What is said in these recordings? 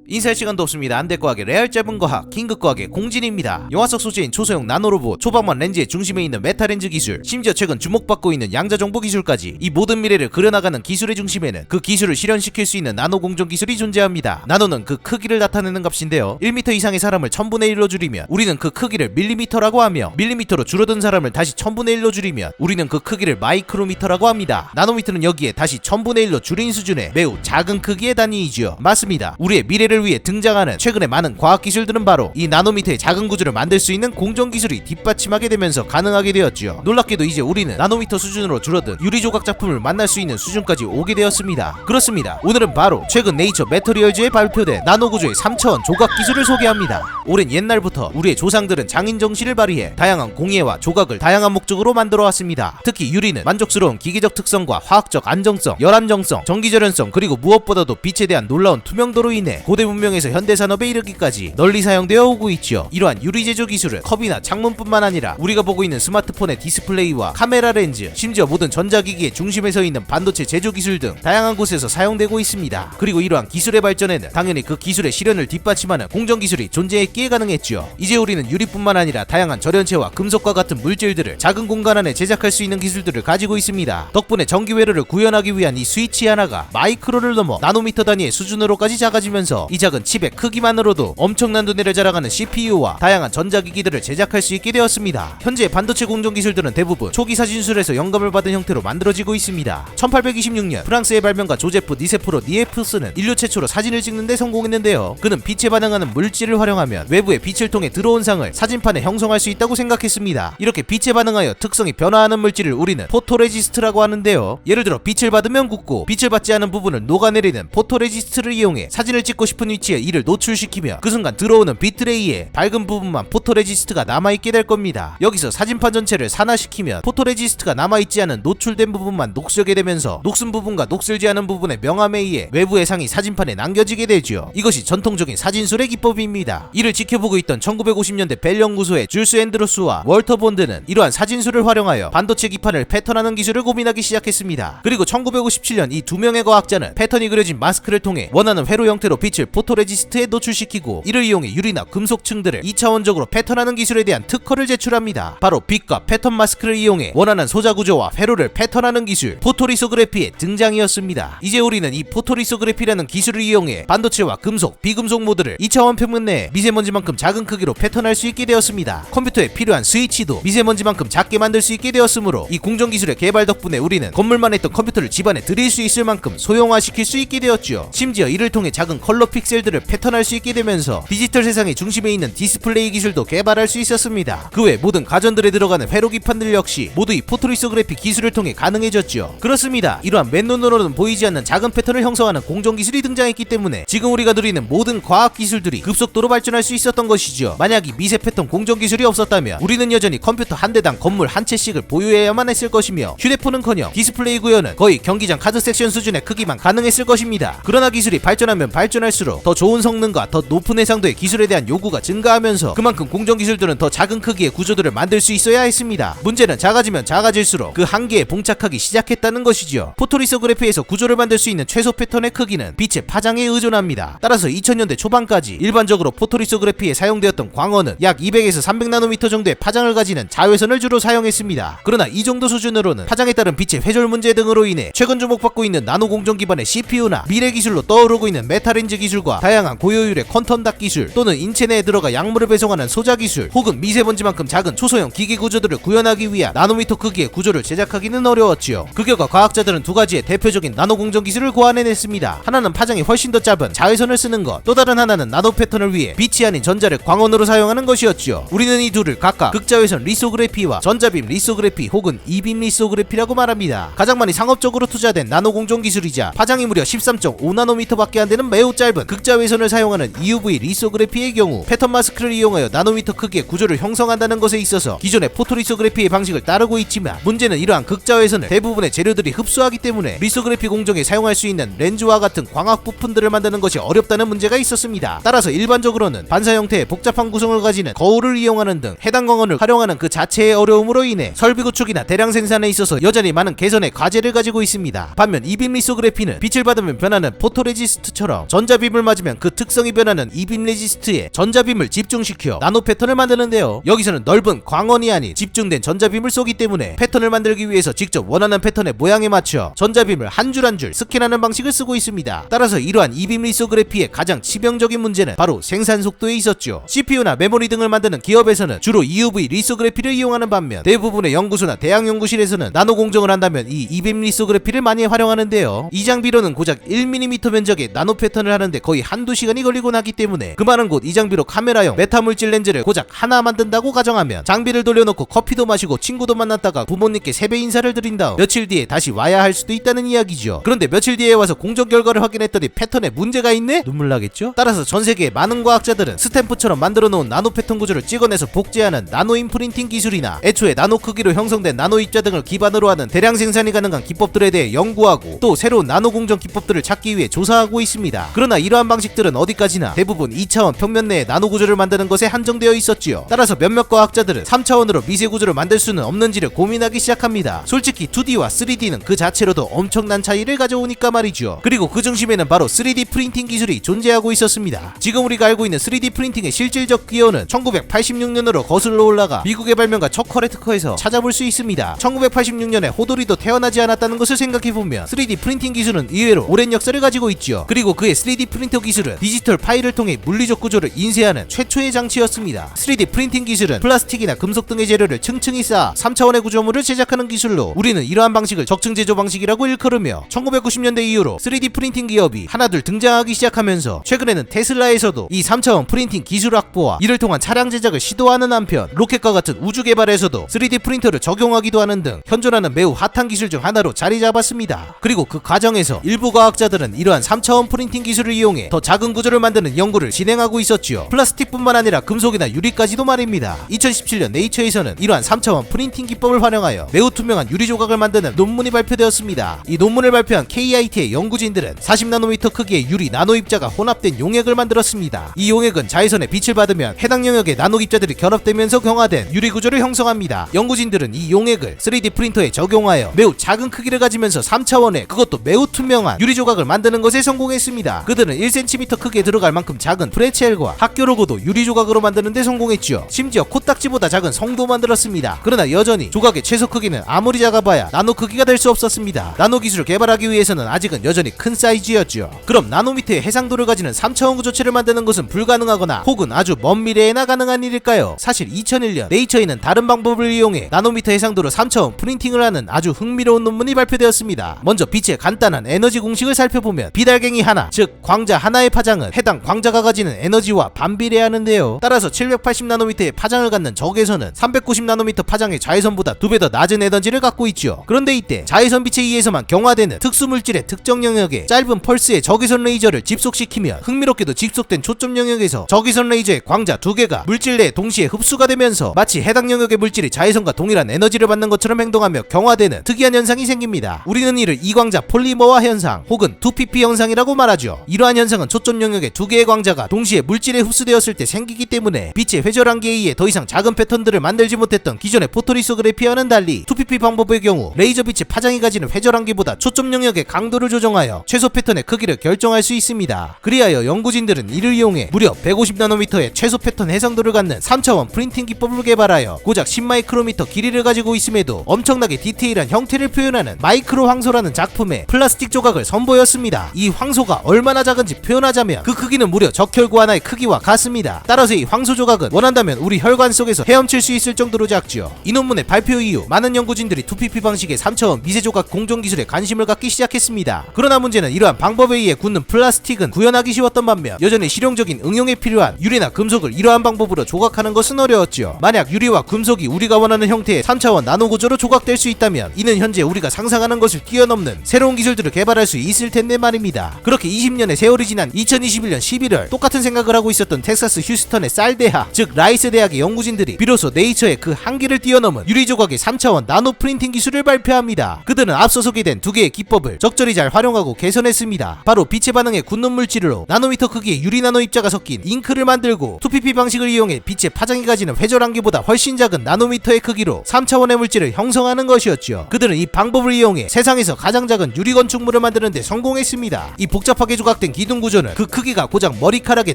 인사할 시간도 없습니다. 안될과학의 레알 짧은 과학 긴급과학의 공진입니다. 영화 속 소재인 초소형 나노로봇, 초방만 렌즈의 중심에 있는 메타렌즈 기술, 심지어 최근 주목받고 있는 양자정보 기술까지 이 모든 미래를 그려나가는 기술의 중심에는 그 기술을 실현시킬 수 있는 나노 공정 기술이 존재합니다. 나노는 그 크기를 나타내는 값인데요. 1m 이상의 사람을 1000분의 1로 줄이면 우리는 그 크기를 밀리미터라고 하며, 밀리미터로 줄어든 사람을 다시 1000분의 1로 줄이면 우리는 그 크기를 마이크로미터라고 합니다. 나노미터는 여기에 다시 1000분의 1로 줄인 수준의 매우 작은 크기의 단위이죠. 맞습니다. 우리의 미래를 위해 등장하는 최근의 많은 과학기술들은 바로 이 나노미터의 작은 구조를 만들 수 있는 공정기술이 뒷받침하게 되면서 가능하게 되었죠. 놀랍게도 이제 우리는 나노미터 수준으로 줄어든 유리조각 작품을 만날 수 있는 수준까지 오게 되었습니다. 그렇습니다. 오늘은 바로 최근 네이처 매터리얼즈에 발표된 나노구조의 3차원 조각 기술을 소개합니다. 오랜 옛날부터 우리의 조상들은 장인정신을 발휘해 다양한 공예와 조각을 다양한 목적으로 만들어 왔습니다. 특히 유리는 만족스러운 기계적 특성과 화학적 안정성, 열안정성, 전기절연성, 그리고 무엇보다도 빛에 대한 놀라운 투명도로 인해 고대 문명에서 현대산업에 이르기까지 널리 사용되어 오고 있죠. 이러한 유리 제조 기술은 컵이나 창문뿐만 아니라 우리가 보고 있는 스마트폰의 디스플레이와 카메라 렌즈, 심지어 모든 전자기기의 중심에 서 있는 반도체 제조 기술 등 다양한 곳에서 사용되고 있습니다. 그리고 이러한 기술의 발전에는 당연히 그 기술의 실현을 뒷받침하는 공정기술이 존재했기에 가능했죠. 이제 우리는 유리뿐만 아니라 다양한 절연체와 금속과 같은 물질들을 작은 공간 안에 제작할 수 있는 기술들을 가지고 있습니다. 덕분에 전기 회로를 구현하기 위한 이 스위치 하나가 마이크로를 넘어 나노미터 단위의 수준으로까지 작아지면서 이 작은 칩의 크기만으로도 엄청난 두뇌를 자랑하는 CPU와 다양한 전자기기들을 제작할 수 있게 되었습니다. 현재 반도체 공정 기술들은 대부분 초기 사진술에서 영감을 받은 형태로 만들어지고 있습니다. 1826년 프랑스의 발명가 조제프 니세프로 니에프스는 인류 최초로 사진을 찍는 데 성공했는데요. 그는 빛에 반응하는 물질을 활용하면 외부의 빛을 통해 들어온 상을 사진판에 형성할 수 있다고 생각했습니다. 이렇게 빛에 반응하여 특성이 변화하는 물질을 우리는 포토레지스트라고 하는데요. 예를 들어 빛을 받으면 굳고 빛을 받지 않은 부분을 녹아내리는 포토레지스트를 이용해 사진을 찍고 싶은 위치에 이를 노출시키며 그 순간 들어오는 비트레이에 밝은 부분만 포토레지스트가 남아있게 될 겁니다. 여기서 사진판 전체를 산화시키면 포토레지스트가 남아있지 않은 노출된 부분만 녹슬게 되면서 녹슨 부분과 녹슬지 않은 부분의 명암에 의해 외부의 상이 사진판에 남겨지게 되죠. 이것이 전통적인 사진술의 기법입니다. 이를 지켜보고 있던 1950년대 벨 연구소의 줄스 앤드루스와 월터 본드는 이러한 사진술을 활용하여 반도체 기판을 패턴하는 기술을 고민하기 시작했습니다. 그리고 1957년 이 두 명의 과학자는 패턴이 그려진 마스크를 통해 원하는 회로 형태로 빛을 포토레지스트에 노출시키고 이를 이용해 유리나 금속층들을 2차원적으로 패턴하는 기술에 대한 특허를 제출합니다. 바로 빛과 패턴 마스크를 이용해 원하는 소자 구조와 회로를 패턴하는 기술, 포토리소그래피의 등장이었습니다. 이제 우리는 이 포토리소그래피라는 기술을 이용해 반도체와 금속, 비금속 모드를 2차원 표면 내에 미세먼지만큼 작은 크기로 패턴할 수 있게 되었습니다. 컴퓨터에 필요한 스위치도 미세먼지만큼 작게 만들 수 있게 되었으므로 이 공정기술의 개발 덕분에 우리는 건물만 했던 컴퓨터를 집안에 들일 수 있을 만큼 소형화시킬 수 있게 되었죠. 심지어 이를 통해 작은 컬러 픽셀들을 패턴할 수 있게 되면서 디지털 세상의 중심에 있는 디스플레이 기술도 개발할 수 있었습니다. 그 외 모든 가전들에 들어가는 회로 기판들 역시 모두 이 포토리소그래피 기술을 통해 가능해졌죠. 그렇습니다. 이러한 맨눈으로는 보이지 않는 작은 패턴을 형성하는 공정기술이 등장했기 때문에 지금 우리가 누리는 모든 과학기술들이 급속도로 발전할 수 있었던 것이죠. 만약 이 미세 패턴 공정기술이 없었다면 우리는 여전히 컴퓨터 한 대당 건물 한 채씩을 보유해야만 했을 것이며 휴대폰은커녕 디스플레이 구현은 거의 경기장 카드 섹션 수준의 크기만 가능했을 것입니다. 그러나 기술이 발전하면 발전할수록 더 좋은 성능과 더 높은 해상도의 기술에 대한 요구가 증가하면서 그만큼 공정기술들은 더 작은 크기의 구조들을 만들 수 있어야 했습니다. 문제는 작아지면 작아질수록 그 한계에 봉착하기 시작했다는 것이죠. 포토리소그래피에서 구조를 만들 수 있는 최소 패턴의 크기는 빛의 파장에 의존합니다. 따라서 2000년대 초반까지 일반적으로 포토리소그래피에 사용되었던 광원은 약 200에서 300나노미터 정도의 파장을 가지는 자외선을 주로 사용했습니다. 그러나 이 정도 수준으로는 파장에 따른 빛의 회절 문제 등으로 인해 최근 주목받고 있는 나노 공정 기반의 CPU나 미래 기술로 떠오르고 있는 메타렌즈 기술과 다양한 고효율의 퀀텀 기술 또는 인체 내에 들어가 약물을 배송하는 소자 기술 혹은 미세먼지만큼 작은 초소형 기계 구조들을 구현하기 위한 나노미터 크기의 구조를 제작하기는 어려웠지요. 그 결과 과학자들은 두 가지의 대표적인 나노 공정 기술을 고안해냈습니다. 하나는 파장이 훨씬 더 짧은 자외선을 쓰는 것, 또 다른 하나는 나노 패턴을 위해 빛이 아닌 전자를 광원으로 사용하는 것이었죠. 우리는 이 둘을 각각 극자외선 리소그래피와 전자빔 리소그래피 혹은 이빔 리소그래피라고 말합니다. 가장 많이 상업적으로 투자된 나노 공정 기술이자 파장이 무려 13.5나노미터밖에 안 되는 매우 짧은 극자외선을 사용하는 EUV 리소그래피의 경우 패턴 마스크를 이용하여 나노미터 크기의 구조를 형성한다는 것에 있어서 기존의 포토리소그래피의 방식을 따르고 있지만 문제는 이러한 극자외선을 대부분의 재료들이 흡수하기 때문에 리소그래피 공정에 사용할 수 있는 렌즈와 같은 광학 부품들을 만드는 것이 어렵다는 문제가 있었습니다. 따라서 일반적으로는 반사 형태의 복잡한 구성을 가지는 거울을 이용하는 등 해당 광원을 활용하는 그 자체의 어려움으로 인해 설비 구축이나 대량 생산에 있어서 여전히 많은 개선의 과제를 가지고 있습니다. 반면 이빔 리소그래피는 빛을 받으면 변하는 포토레지스트처럼 전자빔 전자빔을 맞으면 그 특성이 변하는 이빔 레지스트에 전자빔을 집중시켜 나노 패턴을 만드는데요. 여기서는 넓은 광원이 아닌 집중된 전자빔을 쏘기 때문에 패턴을 만들기 위해서 직접 원하는 패턴의 모양에 맞춰 전자빔을 한 줄 한 줄 스캔하는 방식을 쓰고 있습니다. 따라서 이러한 이빔 리소그래피의 가장 치명적인 문제는 바로 생산 속도에 있었죠. CPU나 메모리 등을 만드는 기업에서는 주로 EUV 리소그래피를 이용하는 반면 대부분의 연구소나 대학 연구실에서는 나노 공정을 한다면 이 이빔 리소그래피를 많이 활용하는데요. 이 장비로는 고작 1mm 면적의 나노 패턴을 하는데 거의 한두 시간이 걸리곤 하기 때문에 그 많은 곳 이 장비로 카메라용 메타물질 렌즈를 고작 하나 만든다고 가정하면 장비를 돌려놓고 커피도 마시고 친구도 만났다가 부모님께 세배 인사를 드린 다음 며칠 뒤에 다시 와야 할 수도 있다는 이야기죠. 그런데 며칠 뒤에 와서 공정 결과를 확인했더니 패턴에 문제가 있네? 눈물 나겠죠? 따라서 전 세계의 많은 과학자들은 스탬프처럼 만들어 놓은 나노 패턴 구조를 찍어내서 복제하는 나노 임프린팅 기술이나 애초에 나노 크기로 형성된 나노 입자 등을 기반으로 하는 대량 생산이 가능한 기법들에 대해 연구하고 또 새로운 나노 공정 기법들을 찾기 위해 조사하고 있습니다. 그러나 이러한 방식들은 어디까지나 대부분 2차원 평면 내에 나노 구조를 만드는 것에 한정되어 있었지요. 따라서 몇몇 과학자들은 3차원으로 미세 구조를 만들 수는 없는지를 고민하기 시작합니다. 솔직히 2D와 3D는 그 자체로도 엄청난 차이를 가져오니까 말이죠. 그리고 그 중심에는 바로 3D 프린팅 기술이 존재하고 있었습니다. 지금 우리가 알고 있는 3D 프린팅의 실질적 기원은 1986년으로 거슬러 올라가 미국의 발명가 척 허레트커에서 찾아볼 수 있습니다. 1986년에 호돌이도 태어나지 않았다는 것을 생각해보면 3D 프린팅 기술은 의외로 오랜 역사를 가지고 있죠. 그리고 그의 3D 프린터 기술은 디지털 파일을 통해 물리적 구조를 인쇄하는 최초의 장치였습니다. 3D 프린팅 기술은 플라스틱이나 금속 등의 재료를 층층이 쌓아 3차원의 구조물을 제작하는 기술로 우리는 이러한 방식을 적층 제조 방식이라고 일컬으며 1990년대 이후로 3D 프린팅 기업이 하나둘 등장하기 시작하면서 최근에는 테슬라에서도 이 3차원 프린팅 기술 확보와 이를 통한 차량 제작을 시도하는 한편 로켓과 같은 우주 개발에서도 3D 프린터를 적용하기도 하는 등 현존하는 매우 핫한 기술 중 하나로 자리 잡았습니다. 그리고 그 과정에서 일부 과학자들은 이러한 3차원 프린팅 기술을 이용해 더 작은 구조를 만드는 연구를 진행하고 있었지요. 플라스틱뿐만 아니라 금속이나 유리까지도 말입니다. 2017년 네이처에서는 이러한 3차원 프린팅 기법을 활용하여 매우 투명한 유리 조각을 만드는 논문이 발표되었습니다. 이 논문을 발표한 KIT의 연구진들은 40나노미터 크기의 유리 나노 입자가 혼합된 용액을 만들었습니다. 이 용액은 자외선의 빛을 받으면 해당 영역의 나노 입자들이 결합되면서 경화된 유리 구조를 형성합니다. 연구진들은 이 용액을 3D 프린터에 적용하여 매우 작은 크기를 가지면서 3차원의 그것도 매우 투명한 유리 조각을 만드는 것에 성공했습니다. 그들은 1cm 크기에 들어갈 만큼 작은 프레첼과 학교 로고도 유리 조각으로 만드는 데 성공했죠. 심지어 코딱지보다 작은 성도 만들었습니다. 그러나 여전히 조각의 최소 크기는 아무리 작아봐야 나노 크기가 될 수 없었습니다. 나노 기술을 개발하기 위해서는 아직은 여전히 큰 사이즈였죠. 그럼 나노미터의 해상도를 가지는 3차원 구조체를 만드는 것은 불가능하거나 혹은 아주 먼 미래에나 가능한 일일까요? 사실 2001년 네이처에는 다른 방법을 이용해 나노미터 해상도로 3차원 프린팅을 하는 아주 흥미로운 논문이 발표되었습니다. 먼저 빛의 간단한 에너지 공식을 살펴보면 비달갱이 하나, 즉 광자 하나의 파장은 해당 광자가 가지는 에너지와 반비례하는데요. 따라서 780나노미터의 파장을 갖는 적외선은 390나노미터 파장의 자외선보다 2배 더 낮은 에너지를 갖고 있죠. 그런데 이때 자외선 빛에 의해서만 경화되는 특수물질의 특정 영역에 짧은 펄스의 적외선 레이저를 집속시키면 흥미롭게도 집속된 초점 영역에서 적외선 레이저의 광자 2개가 물질 내에 동시에 흡수가 되면서 마치 해당 영역의 물질이 자외선과 동일한 에너지를 받는 것처럼 행동하며 경화되는 특이한 현상이 생깁니다. 우리는 이를 이광자 폴리머화 현상 혹은 2pp 현상이라고 말하죠. 이러한 현상은 초점 영역의 2개의 광자가 동시에 물질에 흡수되었을 때 생기기 때문에 빛의 회절한계에 의해 더 이상 작은 패턴들을 만들지 못했던 기존의 포토리소그래피와는 달리 2pp 방법의 경우 레이저 빛의 파장이 가지는 회절한계보다 초점 영역의 강도를 조정하여 최소 패턴의 크기를 결정할 수 있습니다. 그리하여 연구진들은 이를 이용해 무려 150나노미터의 최소 패턴 해상도를 갖는 3차원 프린팅 기법을 개발하여 고작 10마이크로미터 길이를 가지고 있음에도 엄청나게 디테일한 형태를 표현하는 마이크로 황소라는 작품에 플라스틱 조각을 선보였습니다. 이 황소가 얼마나 작은지 표현하자면 그 크기는 무려 적혈구 하나의 크기와 같습니다. 따라서 이 황소 조각은 원한다면 우리 혈관 속에서 헤엄칠 수 있을 정도로 작죠. 이 논문의 발표 이후 많은 연구진들이 2pp 방식의 3차원 미세조각 공정 기술에 관심을 갖기 시작했습니다. 그러나 문제는 이러한 방법에 의해 굳는 플라스틱은 구현하기 쉬웠던 반면 여전히 실용적인 응용에 필요한 유리나 금속을 이러한 방법으로 조각하는 것은 어려웠죠. 만약 유리와 금속이 우리가 원하는 형태의 3차원 나노 구조로 조각될 수 있다면 이는 현재 우리가 상상하는 것을 뛰어넘는 새로운 기술들을 개발할 수 있을 텐데 말입니다. 그렇게 20년의 세월이 지난 2021년 11월 똑같은 생각을 하고 있었던 텍사스 휴스턴의 쌀 대학, 즉 라이스 대학의 연구진들이 비로소 네이처의 그 한계를 뛰어넘은 유리 조각의 3차원 나노 프린팅 기술을 발표합니다. 그들은 앞서 소개된 두 개의 기법을 적절히 잘 활용하고 개선했습니다. 바로 빛의 반응에 굳는 물질로 나노미터 크기의 유리 나노 입자가 섞인 잉크를 만들고 2pp 방식을 이용해 빛의 파장이 가지는 회절한계보다 훨씬 작은 나노미터의 크기로 3차원의 물질을 형성하는 것이었죠. 그들은 이 방법을 이용해 세상에서 가장 작은 유리 건축물을 만드는 데 성공했습니다. 이 복잡하게 조각된 개발된 기둥 구조는 그 크기가 고작 머리카락의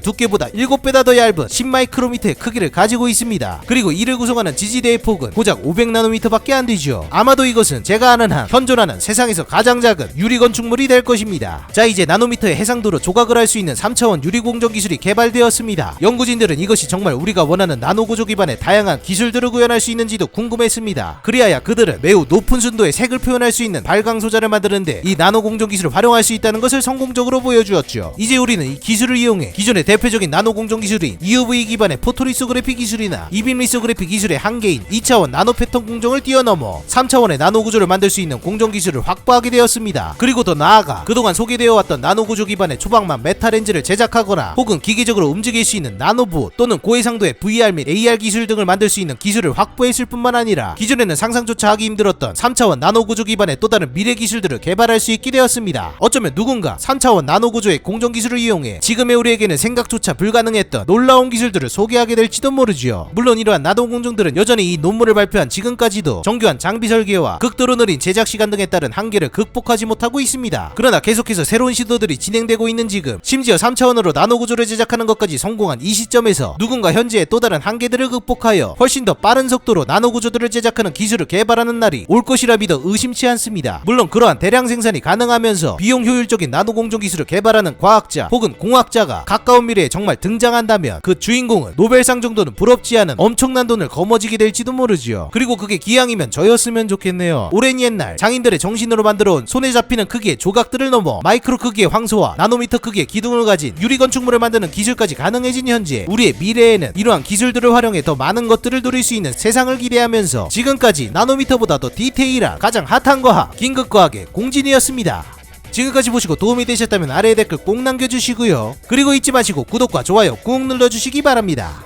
두께보다 7배나 더 얇은 10마이크로미터의 크기를 가지고 있습니다. 그리고 이를 구성하는 지지대의 폭은 고작 500나노미터밖에 안 되죠. 아마도 이것은 제가 아는 한 현존하는 세상에서 가장 작은 유리 건축물이 될 것입니다. 자, 이제 나노미터의 해상도로 조각을 할 수 있는 3차원 유리 공정 기술이 개발되었습니다. 연구진들은 이것이 정말 우리가 원하는 나노 구조 기반의 다양한 기술들을 구현할 수 있는지도 궁금했습니다. 그리하여 그들은 매우 높은 순도의 색을 표현할 수 있는 발광 소자를 만드는데 이 나노 공정 기술을 활용할 수 있다는 것을 성공적으로 보여주었죠. 이제 우리는 이 기술을 이용해 기존의 대표적인 나노 공정 기술인 EUV 기반의 포토리소그래피 기술이나 이빔 리소그래피 기술의 한계인 2차원 나노 패턴 공정을 뛰어넘어 3차원의 나노 구조를 만들 수 있는 공정 기술을 확보하게 되었습니다. 그리고 더 나아가 그동안 소개되어 왔던 나노 구조 기반의 초박만 메타 렌즈를 제작하거나 혹은 기계적으로 움직일 수 있는 나노부 또는 고해상도의 VR 및 AR 기술 등을 만들 수 있는 기술을 확보했을 뿐만 아니라 기존에는 상상조차 하기 힘들었던 3차원 나노 구조 기반의 또 다른 미래 기술들을 개발할 수 있게 되었습니다. 어쩌면 누군가 3차원 나노 구조의 공정 기술을 이용해 지금의 우리에게는 생각조차 불가능했던 놀라운 기술들을 소개하게 될지도 모르지요. 물론 이러한 나노 공정들은 여전히 이 논문을 발표한 지금까지도 정교한 장비 설계와 극도로 느린 제작 시간 등에 따른 한계를 극복하지 못하고 있습니다. 그러나 계속해서 새로운 시도들이 진행되고 있는 지금, 심지어 3차원으로 나노 구조를 제작하는 것까지 성공한 이 시점에서 누군가 현재의 또 다른 한계들을 극복하여 훨씬 더 빠른 속도로 나노 구조들을 제작하는 기술을 개발하는 날이 올 것이라 믿어 의심치 않습니다. 물론 그러한 대량 생산이 가능하면서 비용 효율적인 나노 공정 기술을 개발하는 과학자 혹은 공학자가 가까운 미래에 정말 등장한다면 그 주인공은 노벨상 정도는 부럽지 않은 엄청난 돈을 거머쥐게 될지도 모르지요. 그리고 그게 기왕이면 저였으면 좋겠네요. 오랜 옛날 장인들의 정신으로 만들어온 손에 잡히는 크기의 조각들을 넘어 마이크로 크기의 황소와 나노미터 크기의 기둥을 가진 유리 건축물을 만드는 기술까지 가능해진 현재, 우리의 미래에는 이러한 기술들을 활용해 더 많은 것들을 누릴 수 있는 세상을 기대하면서 지금까지 나노미터보다 더 디테일한 가장 핫한 과학, 긴급과학의 공진이었습니다. 지금까지 보시고 도움이 되셨다면 아래에 댓글 꼭 남겨주시고요. 그리고 잊지 마시고 구독과 좋아요 꾹 눌러주시기 바랍니다.